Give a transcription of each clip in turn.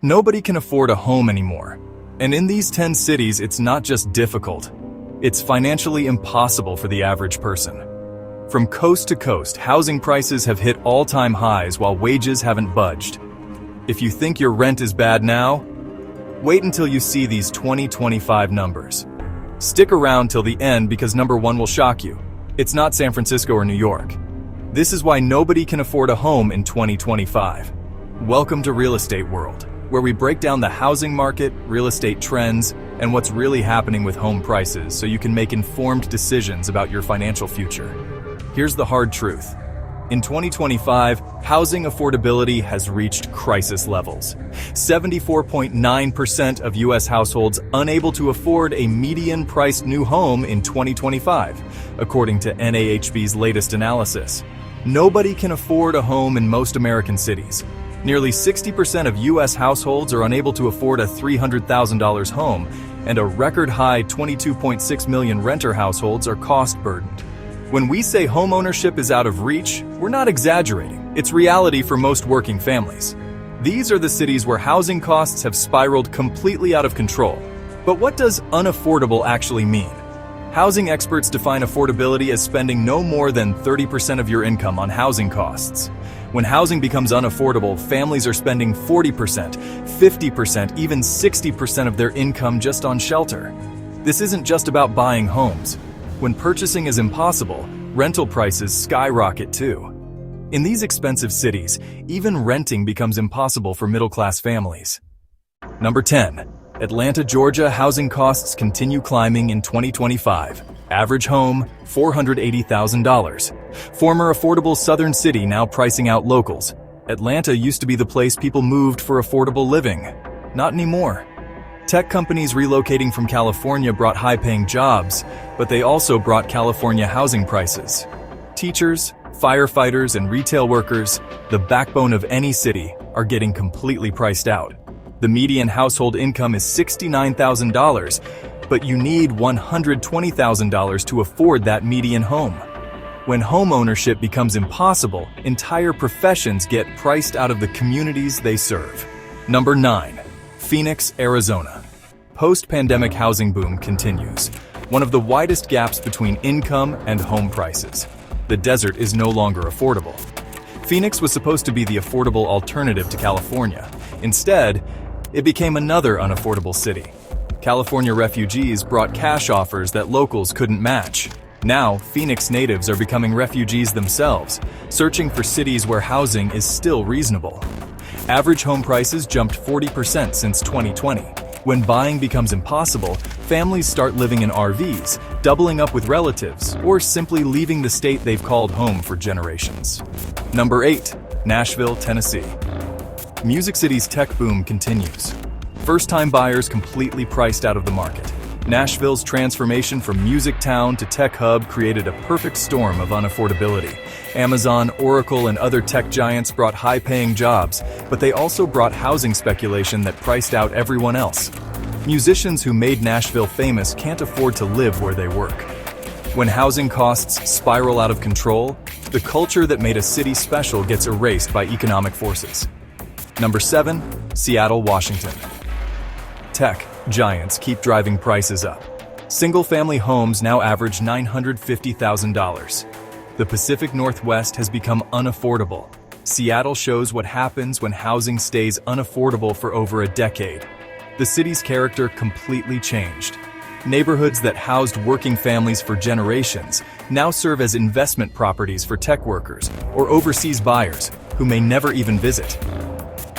Nobody can afford a home anymore. And in these 10 cities, it's not just difficult. It's financially impossible for the average person. From coast to coast, housing prices have hit all-time highs while wages haven't budged. If you think your rent is bad now, wait until you see these 2025 numbers. Stick around till the end because number one will shock you. It's not San Francisco or New York. This is why nobody can afford a home in 2025. Welcome to Real Estate World, where we break down the housing market, real estate trends, and what's really happening with home prices so you can make informed decisions about your financial future. Here's the hard truth. In 2025, housing affordability has reached crisis levels. 74.9% of U.S. households unable to afford a median-priced new home in 2025, according to NAHB's latest analysis. Nobody can afford a home in most American cities. Nearly 60% of U.S. households are unable to afford a $300,000 home, and a record-high 22.6 million renter households are cost-burdened. When we say homeownership is out of reach, we're not exaggerating. It's reality for most working families. These are the cities where housing costs have spiraled completely out of control. But what does unaffordable actually mean? Housing experts define affordability as spending no more than 30% of your income on housing costs. When housing becomes unaffordable, families are spending 40%, 50%, even 60% of their income just on shelter. This isn't just about buying homes. When purchasing is impossible, rental prices skyrocket too. In these expensive cities, even renting becomes impossible for middle-class families. Number 10. Atlanta, Georgia housing costs continue climbing in 2025. Average home, $480,000. Former affordable southern city now pricing out locals. Atlanta used to be the place people moved for affordable living. Not anymore. Tech companies relocating from California brought high-paying jobs, but they also brought California housing prices. Teachers, firefighters, and retail workers, the backbone of any city, are getting completely priced out. The median household income is $69,000, but you need $120,000 to afford that median home. When home ownership becomes impossible, entire professions get priced out of the communities they serve. Number 9. Phoenix, Arizona. Post-pandemic housing boom continues. One of the widest gaps between income and home prices. The desert is no longer affordable. Phoenix was supposed to be the affordable alternative to California. Instead, it became another unaffordable city. California refugees brought cash offers that locals couldn't match. Now, Phoenix natives are becoming refugees themselves, searching for cities where housing is still reasonable. Average home prices jumped 40% since 2020. When buying becomes impossible, families start living in RVs, doubling up with relatives, or simply leaving the state they've called home for generations. Number 8. Nashville, Tennessee. Music City's tech boom continues. First-time buyers completely priced out of the market. Nashville's transformation from music town to tech hub created a perfect storm of unaffordability. Amazon, Oracle, and other tech giants brought high-paying jobs, but they also brought housing speculation that priced out everyone else. Musicians who made Nashville famous can't afford to live where they work. When housing costs spiral out of control, the culture that made a city special gets erased by economic forces. Number 7. Seattle, Washington. Tech giants keep driving prices up. Single-family homes now average $950,000. The Pacific Northwest has become unaffordable. Seattle shows what happens when housing stays unaffordable for over a decade. The city's character completely changed. Neighborhoods that housed working families for generations now serve as investment properties for tech workers or overseas buyers who may never even visit.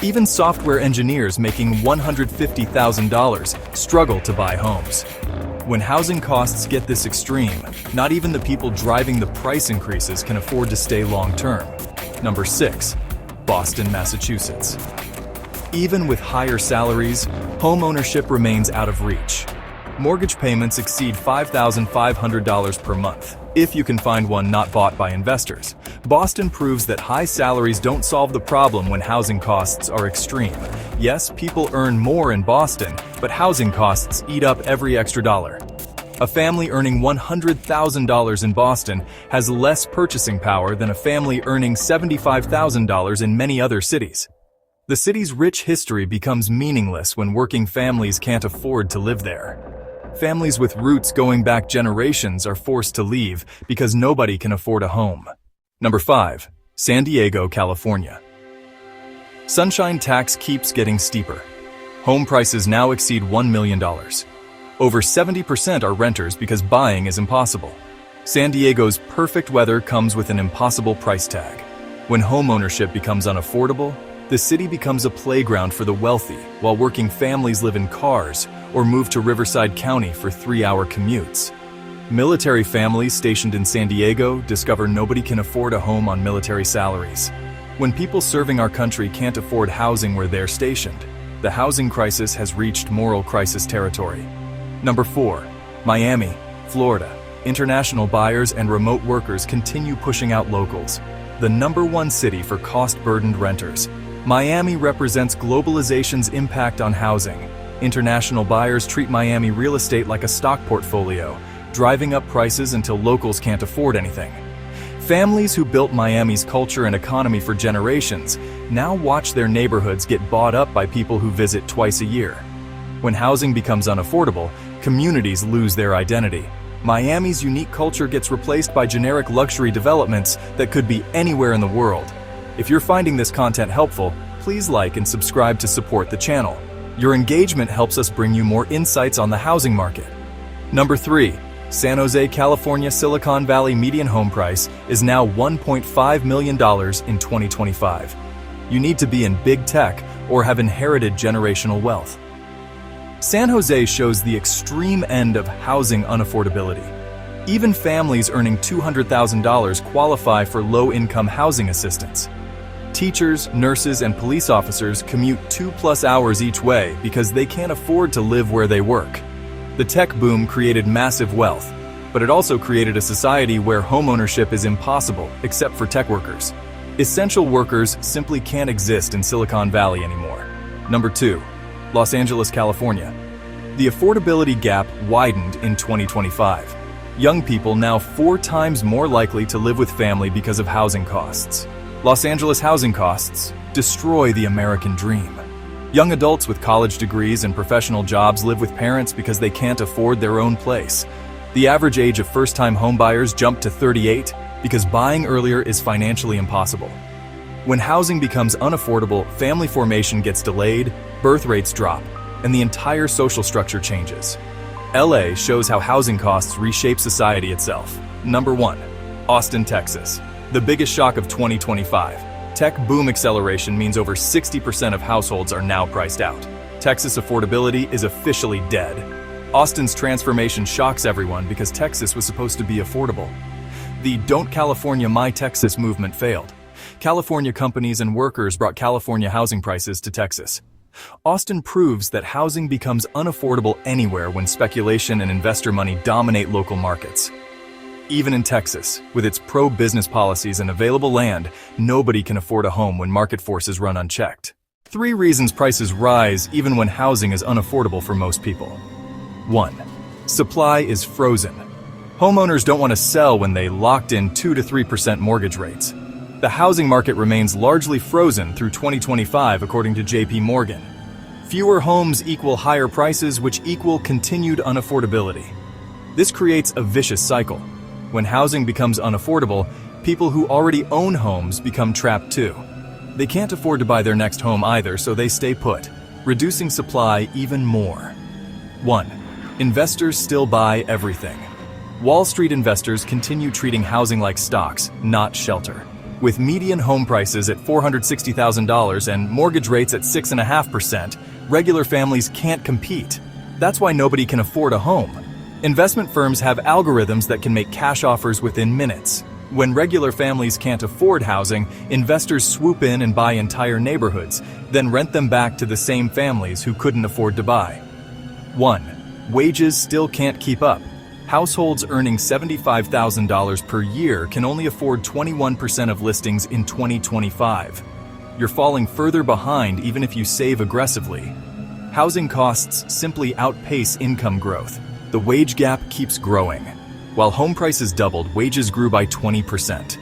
Even software engineers making $150,000 struggle to buy homes. When housing costs get this extreme, not even the people driving the price increases can afford to stay long-term. Number 6. Boston, Massachusetts. Even with higher salaries, home ownership remains out of reach. Mortgage payments exceed $5,500 per month, if you can find one not bought by investors. Boston proves that high salaries don't solve the problem when housing costs are extreme. Yes, people earn more in Boston, but housing costs eat up every extra dollar. A family earning $100,000 in Boston has less purchasing power than a family earning $75,000 in many other cities. The city's rich history becomes meaningless when working families can't afford to live there. Families with roots going back generations are forced to leave because nobody can afford a home. Number 5. San Diego, California. Sunshine tax keeps getting steeper. Home prices now exceed $1 million. Over 70% are renters because buying is impossible. San Diego's perfect weather comes with an impossible price tag. When homeownership becomes unaffordable, the city becomes a playground for the wealthy, while working families live in cars or move to Riverside County for 3-hour commutes. Military families stationed in San Diego discover nobody can afford a home on military salaries. When people serving our country can't afford housing where they're stationed, the housing crisis has reached moral crisis territory. Number 4. Miami, Florida. International buyers and remote workers continue pushing out locals. The number 1 city for cost-burdened renters, Miami represents globalization's impact on housing. International buyers treat Miami real estate like a stock portfolio, driving up prices until locals can't afford anything. Families who built Miami's culture and economy for generations now watch their neighborhoods get bought up by people who visit twice a year. When housing becomes unaffordable, communities lose their identity. Miami's unique culture gets replaced by generic luxury developments that could be anywhere in the world. If you're finding this content helpful, please like and subscribe to support the channel. Your engagement helps us bring you more insights on the housing market. Number 3. San Jose, California. Silicon Valley median home price is now $1.5 million in 2025. You need to be in big tech or have inherited generational wealth. San Jose shows the extreme end of housing unaffordability. Even families earning $200,000 qualify for low-income housing assistance. Teachers, nurses, and police officers commute 2+ hours each way because they can't afford to live where they work. The tech boom created massive wealth, but it also created a society where homeownership is impossible except for tech workers. Essential workers simply can't exist in Silicon Valley anymore. Number 2. Los Angeles, California. The affordability gap widened in 2025. Young people now 4 times more likely to live with family because of housing costs. Los Angeles housing costs destroy the American dream. Young adults with college degrees and professional jobs live with parents because they can't afford their own place. The average age of first-time homebuyers jumped to 38 because buying earlier is financially impossible. When housing becomes unaffordable, family formation gets delayed, birth rates drop, and the entire social structure changes. LA shows how housing costs reshape society itself. Number 1. Austin, Texas. The biggest shock of 2025. Tech boom acceleration means over 60% of households are now priced out. Texas affordability is officially dead. Austin's transformation shocks everyone because Texas was supposed to be affordable. The Don't California My Texas movement failed. California companies and workers brought California housing prices to Texas. Austin proves that housing becomes unaffordable anywhere when speculation and investor money dominate local markets. Even in Texas, with its pro-business policies and available land, nobody can afford a home when market forces run unchecked. 3 reasons prices rise even when housing is unaffordable for most people. 1. Supply is frozen. Homeowners don't want to sell when they locked in 2 to 3% mortgage rates. The housing market remains largely frozen through 2025, according to JP Morgan. Fewer homes equal higher prices, which equal continued unaffordability. This creates a vicious cycle. When housing becomes unaffordable, people who already own homes become trapped too. They can't afford to buy their next home either, so they stay put, reducing supply even more. 1. Investors still buy everything. Wall Street investors continue treating housing like stocks, not shelter. With median home prices at $460,000 and mortgage rates at 6.5%, regular families can't compete. That's why nobody can afford a home. Investment firms have algorithms that can make cash offers within minutes. When regular families can't afford housing, investors swoop in and buy entire neighborhoods, then rent them back to the same families who couldn't afford to buy. 1. Wages still can't keep up. Households earning $75,000 per year can only afford 21% of listings in 2025. You're falling further behind even if you save aggressively. Housing costs simply outpace income growth. The wage gap keeps growing. While home prices doubled, wages grew by 20%.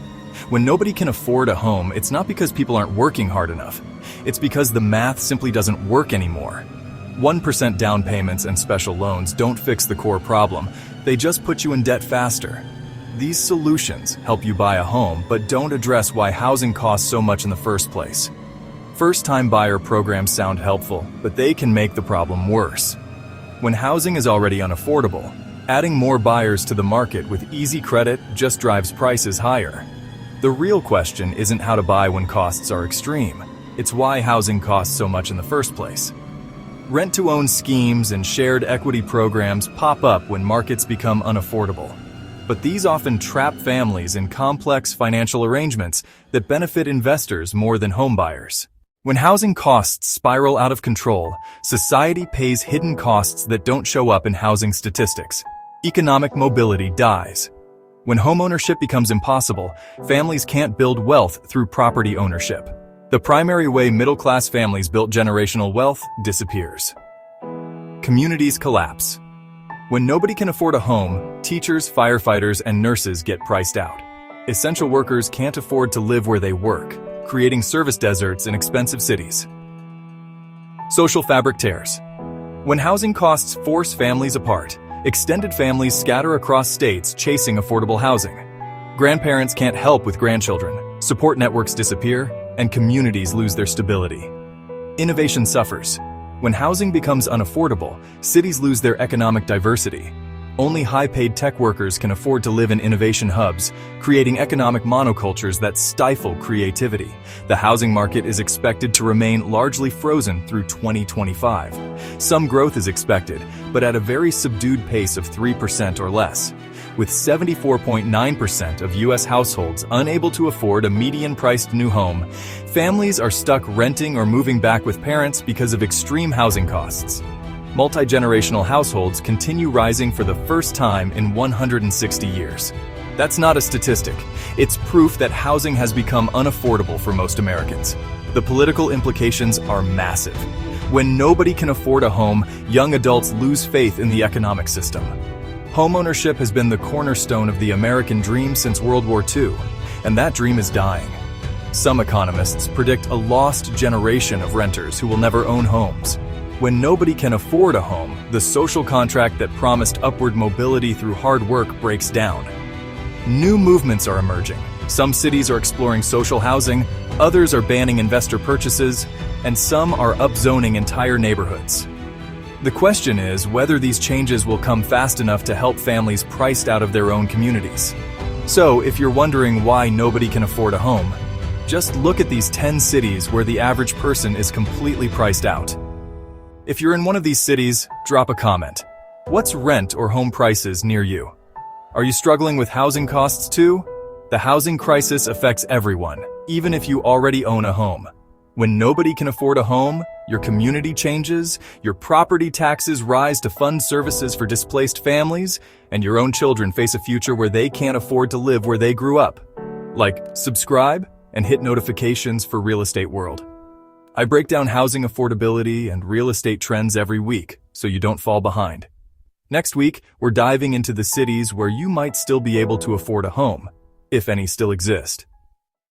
When nobody can afford a home, it's not because people aren't working hard enough. It's because the math simply doesn't work anymore. 1% down payments and special loans don't fix the core problem, they just put you in debt faster. These solutions help you buy a home, but don't address why housing costs so much in the first place. First-time buyer programs sound helpful, but they can make the problem worse. When housing is already unaffordable, adding more buyers to the market with easy credit just drives prices higher. The real question isn't how to buy when costs are extreme. It's why housing costs so much in the first place. Rent-to-own schemes and shared equity programs pop up when markets become unaffordable. But these often trap families in complex financial arrangements that benefit investors more than homebuyers. When housing costs spiral out of control, society pays hidden costs that don't show up in housing statistics. Economic mobility dies. When homeownership becomes impossible, families can't build wealth through property ownership. The primary way middle-class families built generational wealth disappears. Communities collapse. When nobody can afford a home, teachers, firefighters, and nurses get priced out. Essential workers can't afford to live where they work, creating service deserts in expensive cities. Social fabric tears. When housing costs force families apart, extended families scatter across states chasing affordable housing. Grandparents can't help with grandchildren, support networks disappear, and communities lose their stability. Innovation suffers. When housing becomes unaffordable, cities lose their economic diversity. Only high-paid tech workers can afford to live in innovation hubs, creating economic monocultures that stifle creativity. The housing market is expected to remain largely frozen through 2025. Some growth is expected, but at a very subdued pace of 3% or less. With 74.9% of U.S. households unable to afford a median-priced new home, families are stuck renting or moving back with parents because of extreme housing costs. Multi-generational households continue rising for the first time in 160 years. That's not a statistic. It's proof that housing has become unaffordable for most Americans. The political implications are massive. When nobody can afford a home, young adults lose faith in the economic system. Homeownership has been the cornerstone of the American dream since World War II, and that dream is dying. Some economists predict a lost generation of renters who will never own homes. When nobody can afford a home, the social contract that promised upward mobility through hard work breaks down. New movements are emerging. Some cities are exploring social housing, others are banning investor purchases, and some are upzoning entire neighborhoods. The question is whether these changes will come fast enough to help families priced out of their own communities. So, if you're wondering why nobody can afford a home, just look at these 10 cities where the average person is completely priced out. If you're in one of these cities, drop a comment. What's rent or home prices near you? Are you struggling with housing costs too? The housing crisis affects everyone, even if you already own a home. When nobody can afford a home, your community changes, your property taxes rise to fund services for displaced families, and your own children face a future where they can't afford to live where they grew up. Like, subscribe and hit notifications for Real Estate World. I break down housing affordability and real estate trends every week, so you don't fall behind. Next week, we're diving into the cities where you might still be able to afford a home, if any still exist.